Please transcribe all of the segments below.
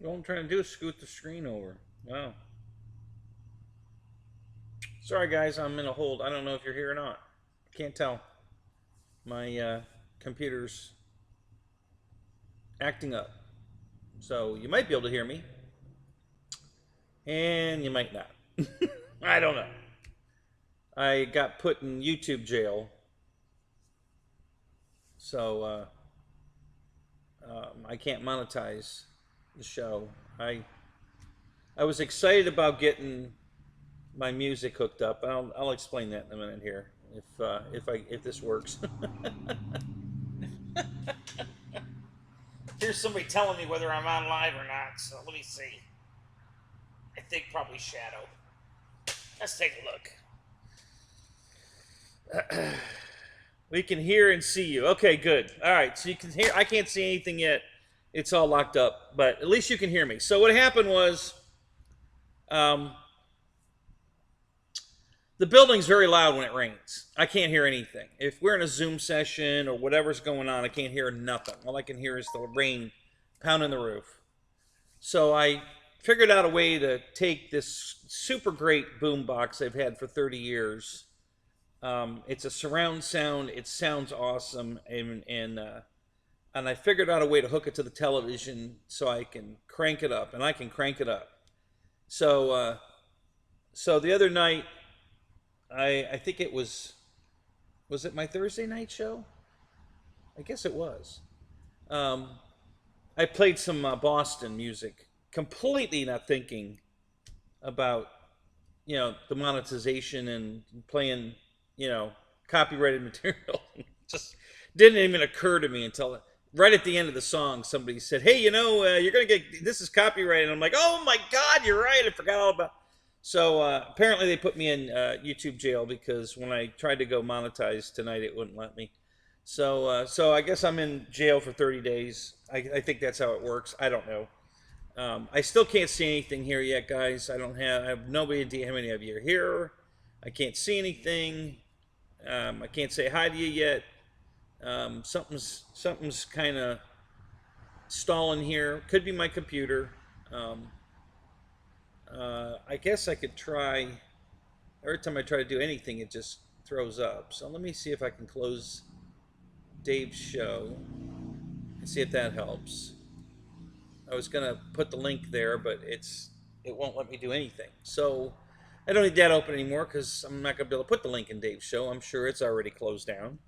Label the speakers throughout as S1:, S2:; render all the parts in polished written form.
S1: All I'm trying to do is scoot the screen over. Wow. Sorry, guys, I'm in a hold. I don't know if you're here or not. Can't tell. My computer's acting up. So you might be able to hear me, and you might not. I don't know. I got put in YouTube jail. So I can't monetize the show. I was excited about getting my music hooked up. I'll explain that in a minute here if this works. Here's somebody telling me whether I'm on live or not. So let me see. I think probably Shadow. Let's take a look. We can hear and see you. Okay, good. All right, so you can hear. I can't see anything yet. It's all locked up, but at least you can hear me. So what happened was, the building's very loud when it rains. I can't hear anything. If we're in a Zoom session or whatever's going on, I can't hear nothing. All I can hear is the rain pounding the roof. So I figured out a way to take this super great boom box I've had for 30 years. It's a surround sound. It sounds awesome, and I figured out a way to hook it to the television so I can crank it up, and I can crank it up. So the other night, I think it was it my Thursday night show? I guess it was. I played some Boston music, completely not thinking about the monetization and playing copyrighted material. Just didn't even occur to me until right at the end of the song somebody said, hey, you're gonna get, this is copyrighted, and I'm like, oh my god, you're right, I forgot all about. So apparently they put me in YouTube jail because when I tried to go monetize tonight, it wouldn't let me. So I guess I'm in jail for 30 days. I think that's how it works. I don't know. I still can't see anything here yet, guys. I have no idea how many of you are here. I can't see anything. I can't say hi to you yet. Something's kind of stalling here. Could be my computer. I guess I could try. Every time I try to do anything, it just throws up. So let me see if I can close Dave's show and see if that helps. I was gonna put the link there, but it won't let me do anything. So I don't need that open anymore because I'm not gonna be able to put the link in Dave's show. I'm sure it's already closed down.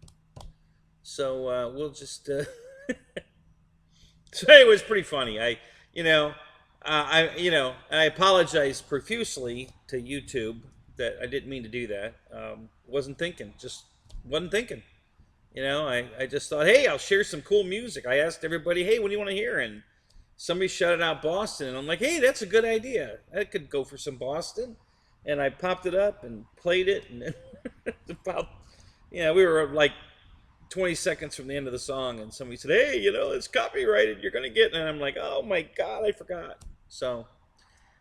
S1: So we'll just. So it was pretty funny. I apologize profusely to YouTube that I didn't mean to do that. Wasn't thinking. Just wasn't thinking. I just thought, hey, I'll share some cool music. I asked everybody, hey, what do you want to hear? And somebody shouted out Boston, and I'm like, hey, that's a good idea. I could go for some Boston. And I popped it up and played it, and about, we were like 20 seconds from the end of the song, and somebody said, hey, it's copyrighted, you're gonna get, and I'm like, oh my god, I forgot. So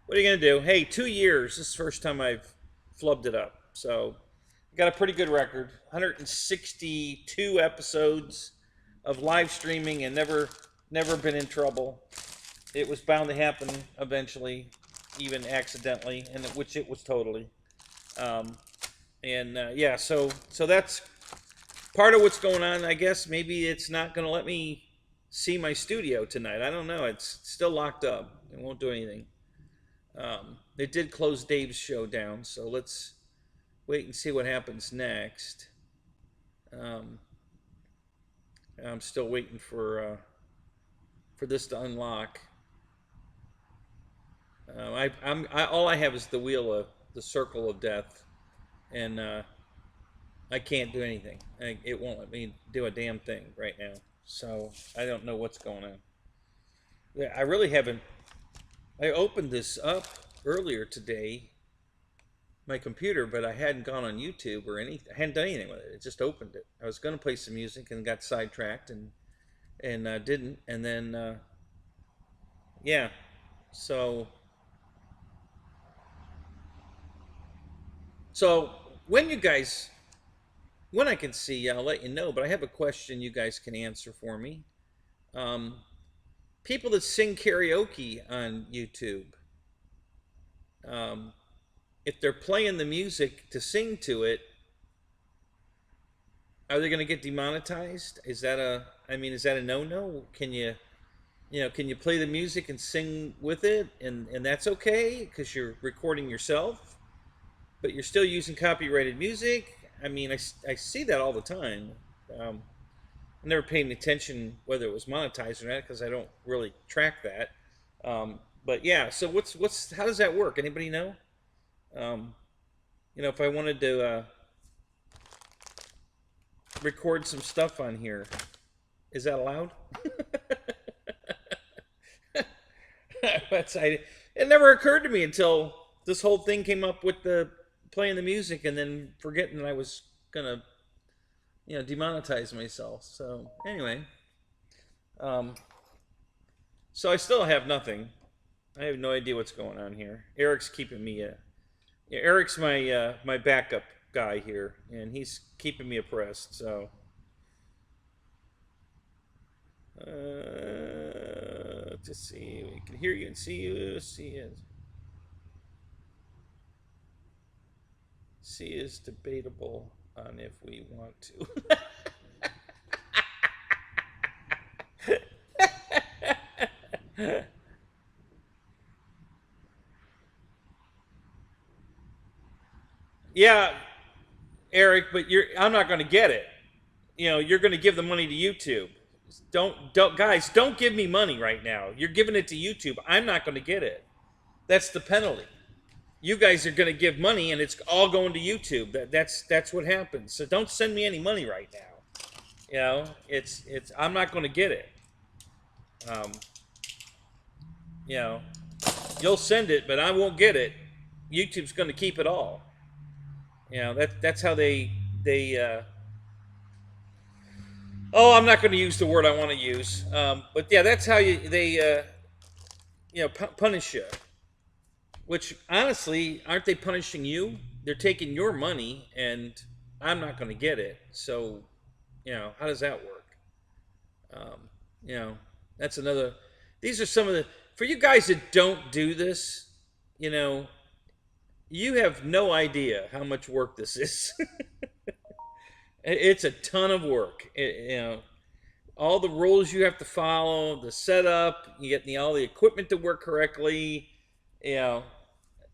S1: what are you gonna do? Hey, 2 years, this is the first time I've flubbed it up. So I got a pretty good record, 162 episodes of live streaming, and never been in trouble. It was bound to happen eventually, even accidentally, and which it was totally. Yeah, so that's part of what's going on. I guess maybe it's not going to let me see my studio tonight. I don't know. It's still locked up. It won't do anything. It did close Dave's show down, so let's wait and see what happens next. I'm still waiting for this to unlock. All I have is the wheel of the circle of death, and I can't do anything. It won't let me do a damn thing right now. So I don't know what's going on. Yeah, I really haven't. I opened this up earlier today, my computer, but I hadn't gone on YouTube or anything. I hadn't done anything with it. It just opened it. I was going to play some music and got sidetracked and didn't. And then yeah, so when I can see, I'll let you know. But I have a question you guys can answer for me. people that sing karaoke on YouTube, um, if they're playing the music to sing to it, are they going to get demonetized? Is that a, I mean, is that a no-no? Can you know, can you play the music and sing with it, and that's okay because you're recording yourself, but you're still using copyrighted music? I mean, I see that all the time. I never paid attention whether it was monetized or not because I don't really track that. But yeah, so what's how does that work? Anybody know? Um, you know, if I wanted to record some stuff on here, is that allowed? It never occurred to me until this whole thing came up with the playing the music and then forgetting that I was gonna, you know, demonetize myself. So anyway, um, so I still have nothing. I have no idea what's going on here. Eric's keeping me. Yeah, Eric's my my backup guy here, and he's keeping me abreast. So. To see, we can hear you and see you. See is debatable on if we want to. Yeah, Eric, but I'm not going to get it. You know, you're going to give the money to YouTube. Don't guys, don't give me money right now. You're giving it to YouTube. I'm not going to get it. That's the penalty. You guys are going to give money and it's all going to YouTube. That's what happens. So don't send me any money right now. You know, it's I'm not going to get it. You know, you'll send it, but I won't get it. YouTube's going to keep it all. You know, that's how they oh, I'm not going to use the word I want to use. But yeah, that's how they you know, punish you. Which, honestly, aren't they punishing you? They're taking your money, and I'm not going to get it. So, you know, how does that work? You know, that's another... These are some of the... For you guys that don't do this, you know, you have no idea how much work this is. It's a ton of work. You know, all the rules you have to follow, the setup, you get all the equipment to work correctly. You know,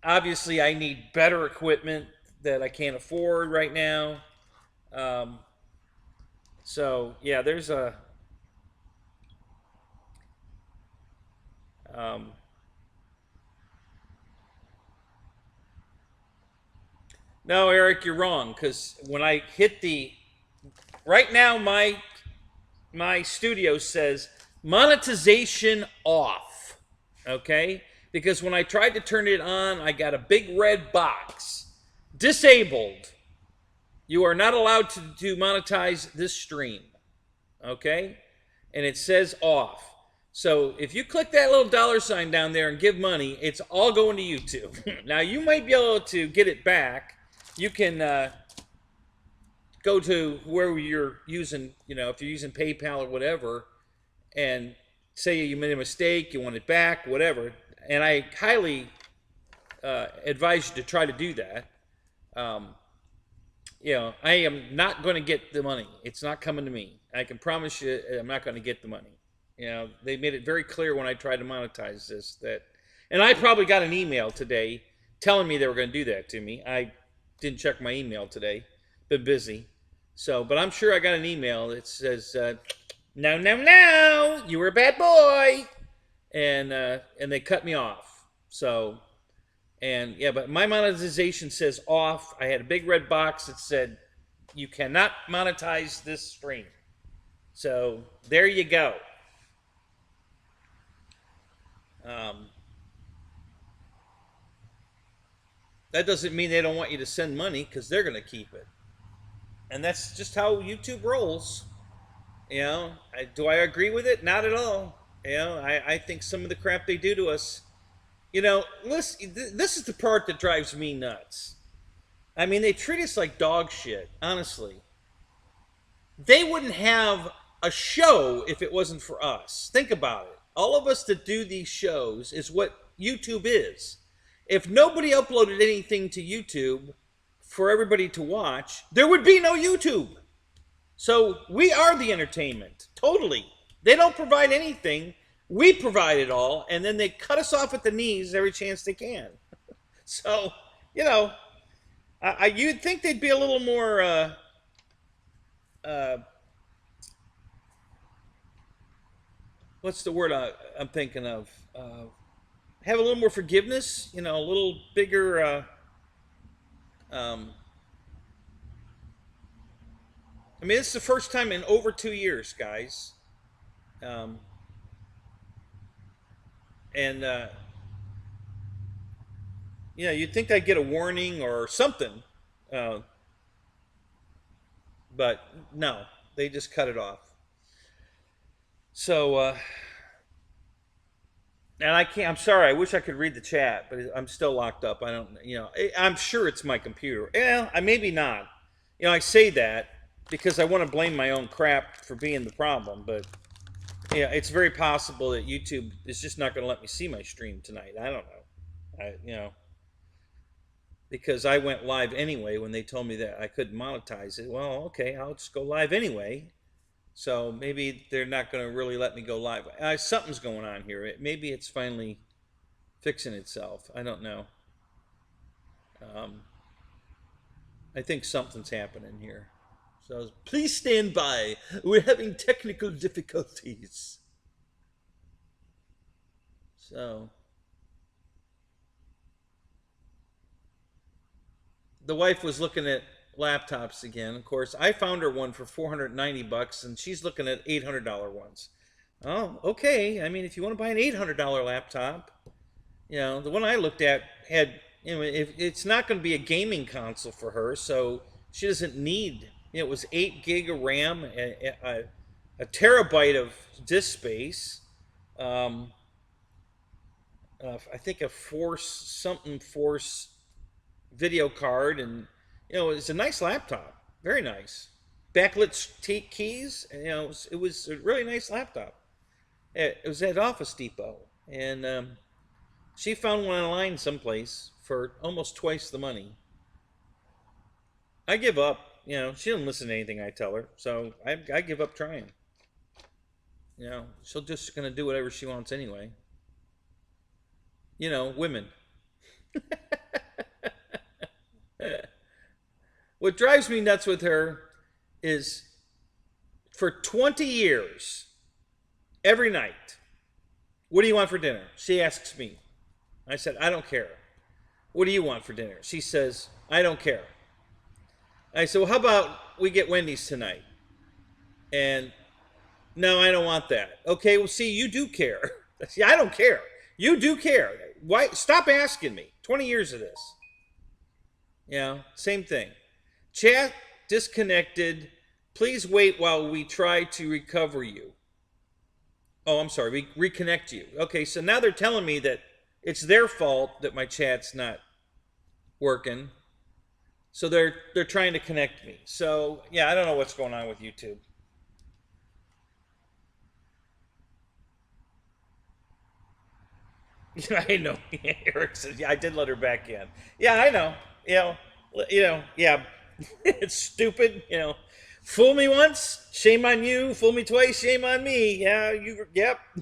S1: obviously I need better equipment that I can't afford right now. So yeah, there's a no, Eric, you're wrong, because when I hit the right now my studio says monetization off. Okay? Because when I tried to turn it on, I got a big red box. Disabled. You are not allowed to monetize this stream. Okay? And it says off. So if you click that little dollar sign down there and give money, it's all going to YouTube. Now you might be able to get it back. You can go to where you're using, you know, if you're using PayPal or whatever, and say you made a mistake, you want it back, whatever. And I highly advise you to try to do that. You know, I am not going to get the money. It's not coming to me. I can promise you I'm not going to get the money. You know, they made it very clear when I tried to monetize this that, and I probably got an email today telling me they were going to do that to me. I didn't check my email today. Been busy. So, but I'm sure I got an email that says, no, you were a bad boy. And they cut me off. So, and yeah, but my monetization says off. I had a big red box that said, you cannot monetize this stream. So, there you go. That doesn't mean they don't want you to send money, because they're going to keep it. And that's just how YouTube rolls. You know, do I agree with it? Not at all. You know, I think some of the crap they do to us, you know, listen, this is the part that drives me nuts. I mean, they treat us like dog shit, honestly. They wouldn't have a show if it wasn't for us. Think about it. All of us that do these shows is what YouTube is. If nobody uploaded anything to YouTube for everybody to watch, there would be no YouTube. So we are the entertainment, totally. They don't provide anything. We provide it all, and then they cut us off at the knees every chance they can. So, you know, you'd think they'd be a little more, what's the word I'm thinking of? Have a little more forgiveness, you know, a little bigger, I mean, it's the first time in over 2 years, guys. You know, you'd think I'd get a warning or something. But no, they just cut it off. So, and I can't, I'm sorry, I wish I could read the chat, but I'm still locked up. I don't, you know, I'm sure it's my computer. Well, maybe not. You know, I say that because I want to blame my own crap for being the problem, but yeah, it's very possible that YouTube is just not going to let me see my stream tonight. I don't know. You know, because I went live anyway when they told me that I couldn't monetize it. Well, okay, I'll just go live anyway. So maybe they're not going to really let me go live. Something's going on here. Maybe it's finally fixing itself. I don't know. I think something's happening here. So please stand by. We're having technical difficulties. So the wife was looking at laptops again. Of course, I found her one for $490, and she's looking at $800 ones. Oh, okay. I mean, if you want to buy an $800 laptop, you know, the one I looked at had, you know, if it's not going to be a gaming console for her, so she doesn't need. You know, it was 8 gig of RAM, a terabyte of disk space. I think a Force video card, and you know, it's a nice laptop, very nice. Backlit keys, you know, it was a really nice laptop. It was at Office Depot, and she found one online someplace for almost twice the money. I give up. You know, she doesn't listen to anything I tell her, so I give up trying. You know, she'll just gonna do whatever she wants anyway. You know, women. What drives me nuts with her is for 20 years, every night, what do you want for dinner? She asks me. I said, I don't care. What do you want for dinner? She says, I don't care. I said, well, how about we get Wendy's tonight? And no, I don't want that. Okay, well, see, you do care. See, I don't care. You do care. Why? Stop asking me. 20 years of this. You know, same thing. Chat disconnected. Please wait while we try to recover you. Oh, I'm sorry. We reconnect you. Okay, so now they're telling me that it's their fault that my chat's not working. So they're trying to connect me. So, yeah, I don't know what's going on with YouTube. I know. Eric says, yeah, I did let her back in. Yeah, I know. Yeah. It's stupid, you know. Fool me once, shame on you. Fool me twice, shame on me. Yeah,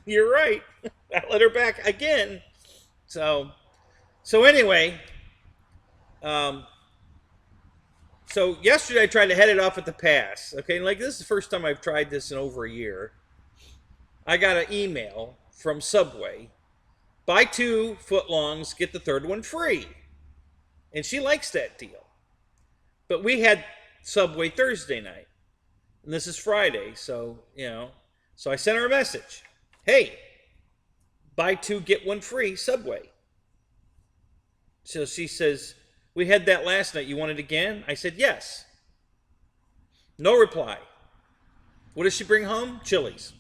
S1: you're right. I let her back again. So anyway, so yesterday I tried to head it off at the pass. Okay, like this is the first time I've tried this in over a year. I got an email from Subway. Buy 2 footlongs, get the 3rd one free. And she likes that deal. But we had Subway Thursday night. And this is Friday, so, you know. So I sent her a message. Hey, buy 2, get 1 free, Subway. So she says, we had that last night. You want it again? I said, yes. No reply. What does she bring home? Chili's.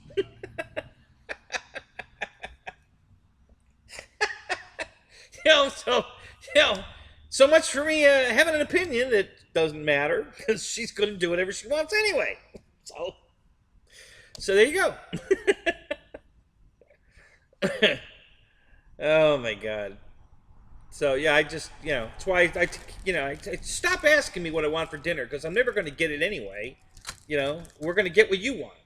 S1: So much for me having an opinion that doesn't matter because she's going to do whatever she wants anyway. So there you go. Oh my god. So yeah, I just that's why I stop asking me what I want for dinner because I'm never going to get it anyway. We're going to get what you want,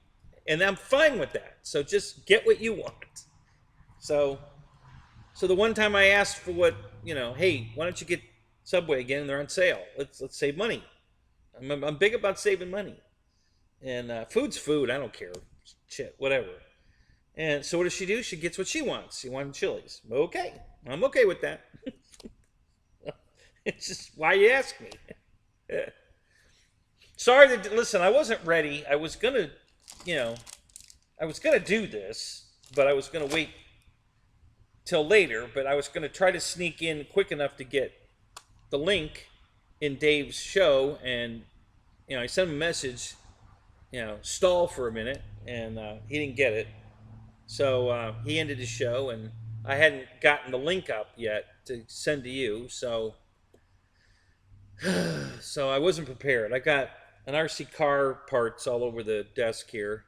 S1: and I'm fine with that. So just get what you want. So so the one time I asked for what hey, why don't you get Subway again? They're on sale. Let's save money. I'm big about saving money, and food's food. I don't care. Shit, whatever. And so what does she do? She gets what she wants. She wants Chili's. Okay, I'm okay with that. It's just why you ask me. Sorry that listen. I wasn't ready. I was gonna do this, but I was gonna wait till later. But I was gonna try to sneak in quick enough to get the link in Dave's show, and I sent him a message. Stall for a minute, and he didn't get it. So he ended his show, and I hadn't gotten the link up yet to send to you. So I wasn't prepared. I got an RC car parts all over the desk here.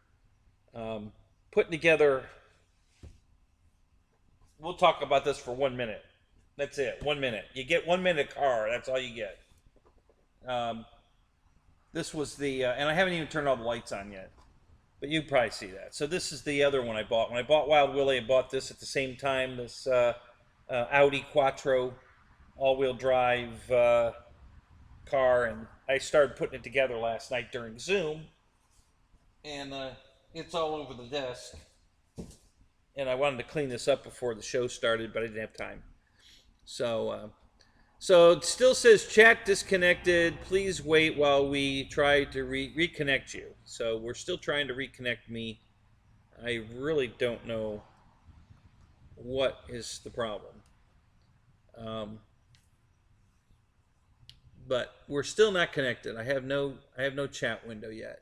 S1: Putting together. We'll talk about this for 1 minute. That's it. 1 minute. You get 1 minute car. That's all you get. This was the, and I haven't even turned all the lights on yet. But you probably see that. So this is the other one I bought. When I bought Wild Willie, I bought this at the same time. This Audi Quattro all-wheel drive car. And I started putting it together last night during Zoom. And it's all over the desk. And I wanted to clean this up before the show started, but I didn't have time. So it still says chat disconnected. Please wait while we try to reconnect you. So we're still trying to reconnect me. I really don't know what is the problem. But we're still not connected. I have no chat window yet.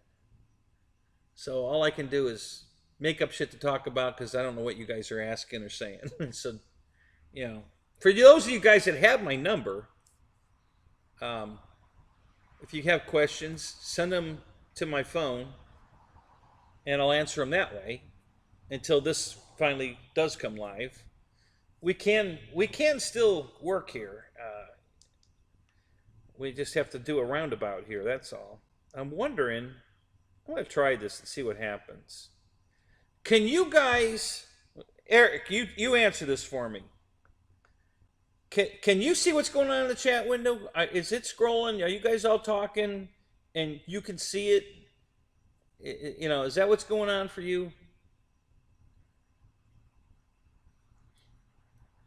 S1: So all I can do is make up shit to talk about because I don't know what you guys are asking or saying. So, for those of you guys that have my number, if you have questions, send them to my phone, and I'll answer them that way until this finally does come live. We can still work here. We just have to do a roundabout here. That's all. I'm wondering. I'm going to try this and see what happens. Can you guys, Eric, you answer this for me. Can you see what's going on in the chat window? Is it scrolling? Are you guys all talking and you can see it? Is that what's going on for you?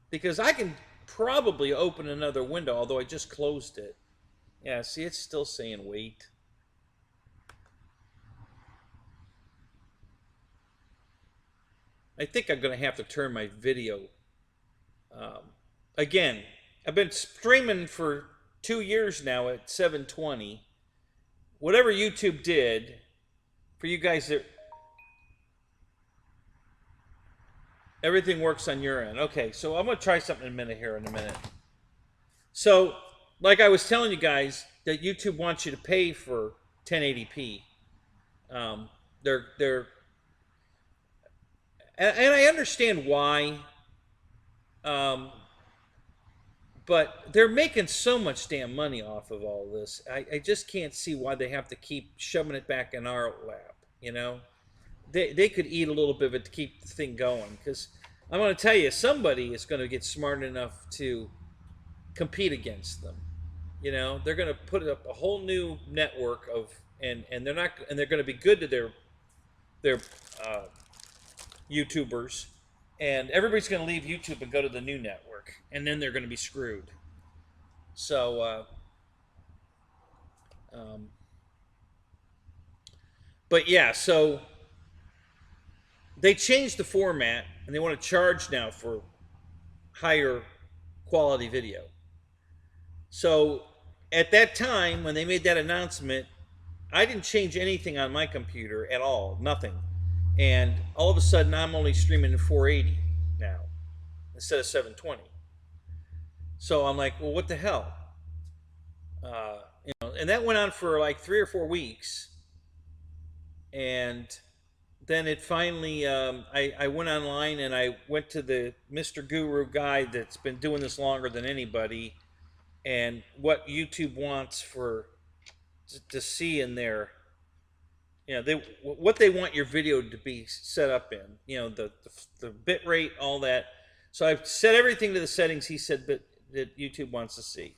S1: Because I can probably open another window, although I just closed it. Yeah, see, it's still saying wait. I think I'm going to have to turn my video. Again, I've been streaming for 2 years now at 720. Whatever YouTube did, for you guys that... Everything works on your end. Okay, so I'm going to try something in a minute. So, like I was telling you guys, that YouTube wants you to pay for 1080p. And I understand why, but they're making so much damn money off of all this. I just can't see why they have to keep shoving it back in our lap, They could eat a little bit of it to keep the thing going, because I'm going to tell you, somebody is going to get smart enough to compete against them. They're going to put up a whole new network of, and they're going to be good to their YouTubers, and everybody's going to leave YouTube and go to the new network, and then they're going to be screwed. So, but yeah, so they changed the format, and they want to charge now for higher quality video. So at that time, when they made that announcement, I didn't change anything on my computer at all, nothing. And all of a sudden, I'm only streaming in 480 now instead of 720. So I'm like, well, what the hell? And that went on for like 3 or 4 weeks. And then it finally, I went online and I went to the Mr. Guru guy that's been doing this longer than anybody, and what YouTube wants for to see in there, what they want your video to be set up in, the bit rate, all that. So I've set everything to the settings he said that YouTube wants to see,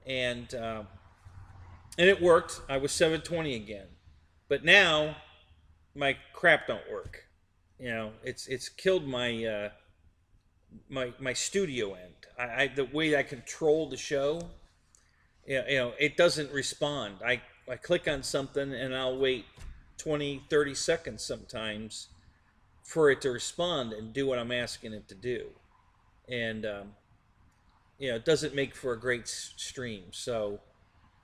S1: and it worked. I was 720 again, but now my crap don't work. It's killed my my studio end. The way I control the show, it doesn't respond. I click on something and I'll wait 20-30 seconds sometimes for it to respond and do what I'm asking it to do, and it doesn't make for a great stream. So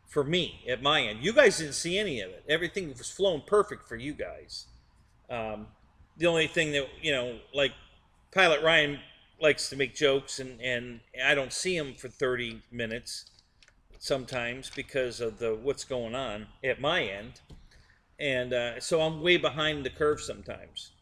S1: for me, at my end, you guys didn't see any of it. Everything was flowing perfect for you guys. The only thing that, like Pilot Ryan likes to make jokes, and I don't see him for 30 minutes sometimes because of what's going on at my end, and so I'm way behind the curve sometimes.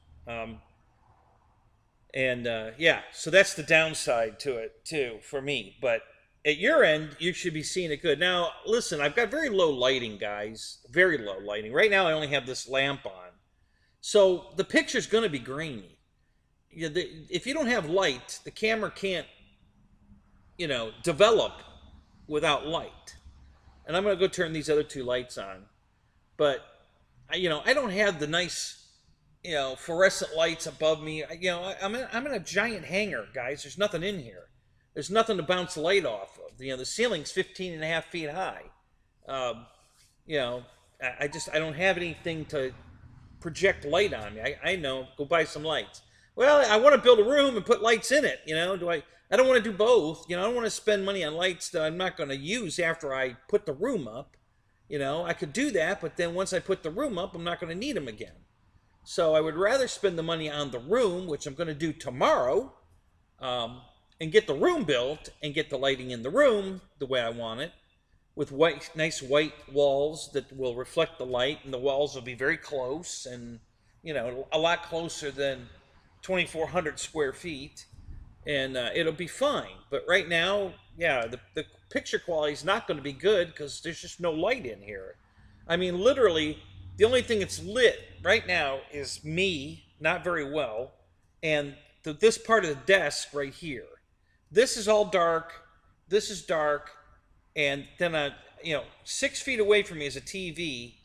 S1: Yeah, so that's the downside to it too for me. But at your end, you should be seeing it good. Now, listen, I've got very low lighting, guys. Very low lighting. Right now, I only have this lamp on. So the picture's going to be grainy. If you don't have light, the camera can't, develop without light. And I'm going to go turn these other two lights on. But, I don't have the nice, fluorescent lights above me. I'm in a giant hangar, guys. There's nothing in here. There's nothing to bounce light off of. The ceiling's 15.5 feet high. I don't have anything to project light on me. I know, go buy some lights. Well, I want to build a room and put lights in it. I don't want to do both. I don't want to spend money on lights that I'm not going to use after I put the room up. I could do that, but then once I put the room up, I'm not going to need them again. So I would rather spend the money on the room, which I'm going to do tomorrow, and get the room built and get the lighting in the room the way I want it, with nice white walls that will reflect the light, and the walls will be very close and, a lot closer than 2,400 square feet, and it'll be fine. But right now, yeah, the picture quality is not going to be good because there's just no light in here. I mean, literally, the only thing that's lit right now is me, not very well, and this part of the desk right here. This is all dark. This is dark. And then, 6 feet away from me is a TV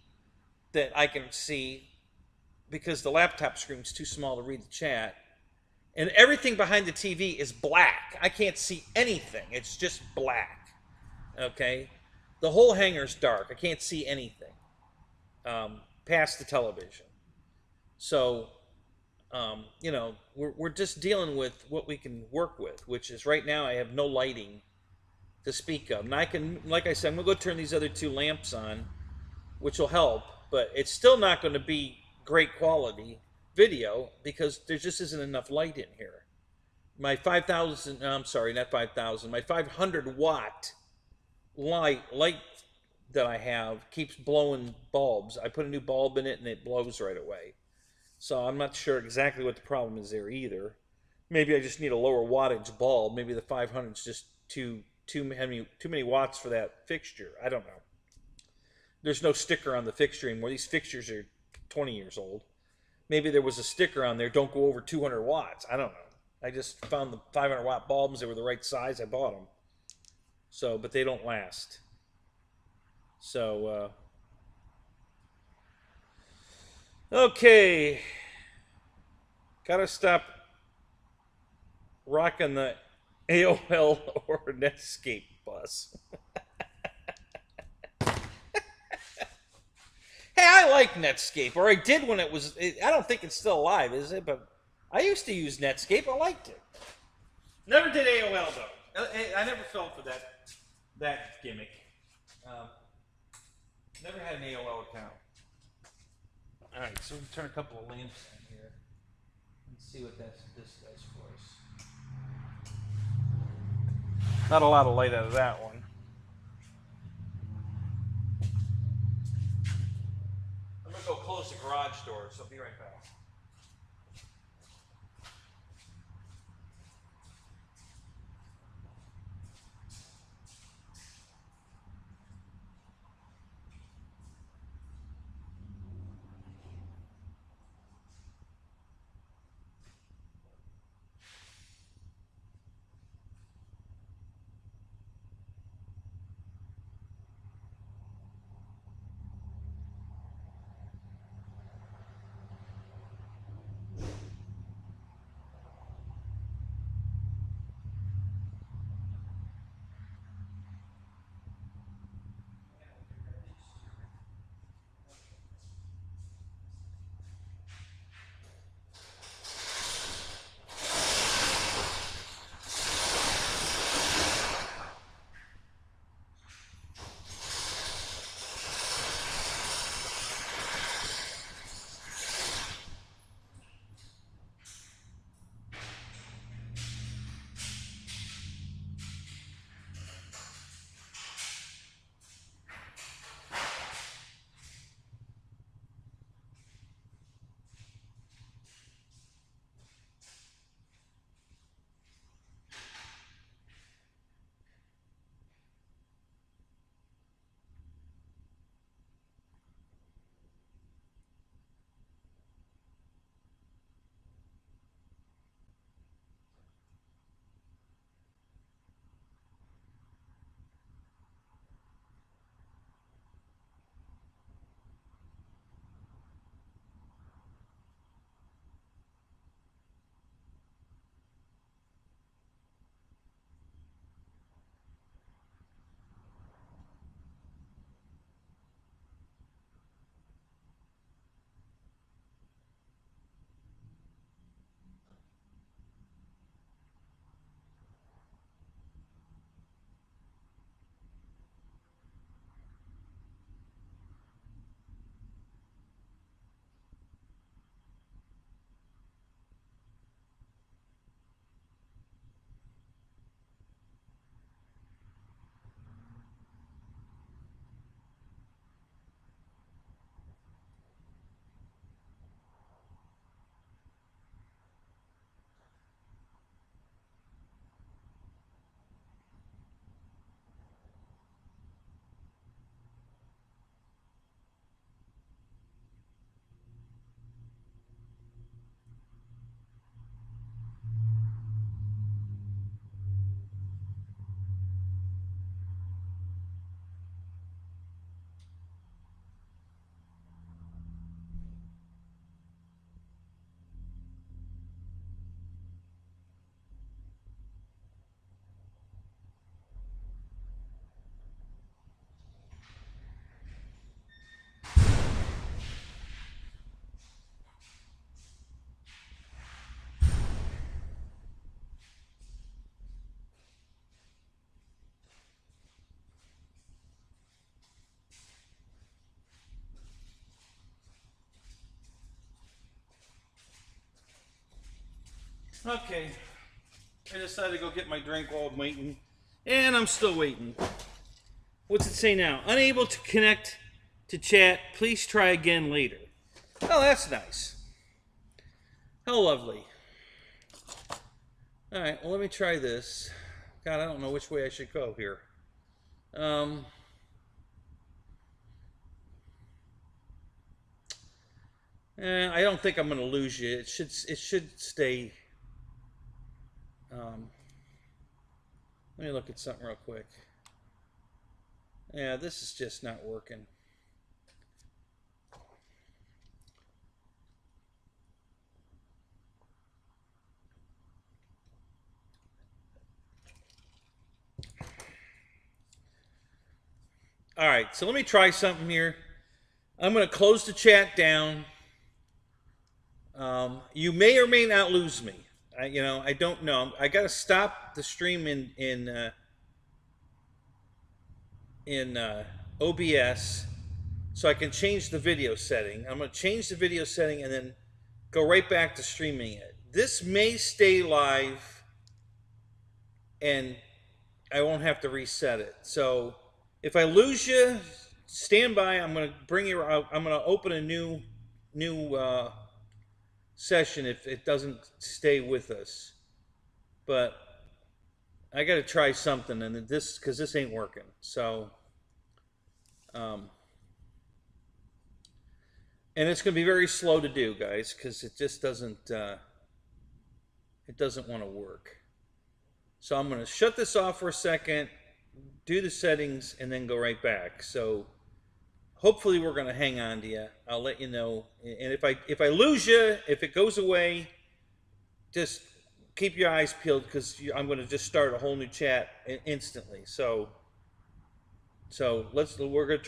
S1: that I can see because the laptop screen's too small to read the chat. And everything behind the TV is black. I can't see anything. It's just black. Okay? The whole hangar's dark. I can't see anything past the television. So, we're just dealing with what we can work with, which is right now I have no lighting to speak of. And I can, like I said, I'm going to go turn these other two lamps on, which will help, but it's still not going to be great quality video because there just isn't enough light in here. My 5,000, I'm sorry, not 5,000, my 500 watt light that I have keeps blowing bulbs. I put a new bulb in it and it blows right away. So I'm not sure exactly what the problem is there either. Maybe I just need a lower wattage bulb. Maybe the 500 is just too many watts for that fixture. I don't know. There's no sticker on the fixture anymore. These fixtures are 20 years old. Maybe there was a sticker on there, don't go over 200 watts. I don't know. I just found the 500 watt bulbs. They were the right size. I bought them. So, but they don't last. So, okay. Gotta stop rocking the AOL or Netscape bus. Hey, I like Netscape, or I did when it was. I don't think it's still alive, is it? But I used to use Netscape. I liked it. Never did AOL though. I never fell for that gimmick. Never had an AOL account. All right, so we can turn a couple of lamps on here and see what this does for us. Not a lot of light out of that one. I'm gonna go close the garage door, so I'll be right back. Okay, I decided to go get my drink while I'm waiting, and I'm still waiting. What's it say now? Unable to connect to chat. Please try again later. Oh, that's nice. How lovely. All right, well, let me try this. God, I don't know which way I should go here. I don't think I'm going to lose you. It should stay. Let me look at something real quick. Yeah, this is just not working. All right, so let me try something here. I'm going to close the chat down. You may or may not lose me. I don't know. I got to stop the stream in OBS so I can change the video setting. I'm going to change the video setting and then go right back to streaming it. This may stay live and I won't have to reset it. So if I lose you, stand by. I'm going to bring you out. I'm going to open a new session if it doesn't stay with us. But I got to try something, and because this ain't working. So, and it's going to be very slow to do, guys, because it just doesn't. It doesn't want to work. So I'm going to shut this off for a second, do the settings, and then go right back. So hopefully we're going to hang on to you. I'll let you know. And if I lose you, if it goes away, just keep your eyes peeled because I'm going to just start a whole new chat instantly. So we're going to try.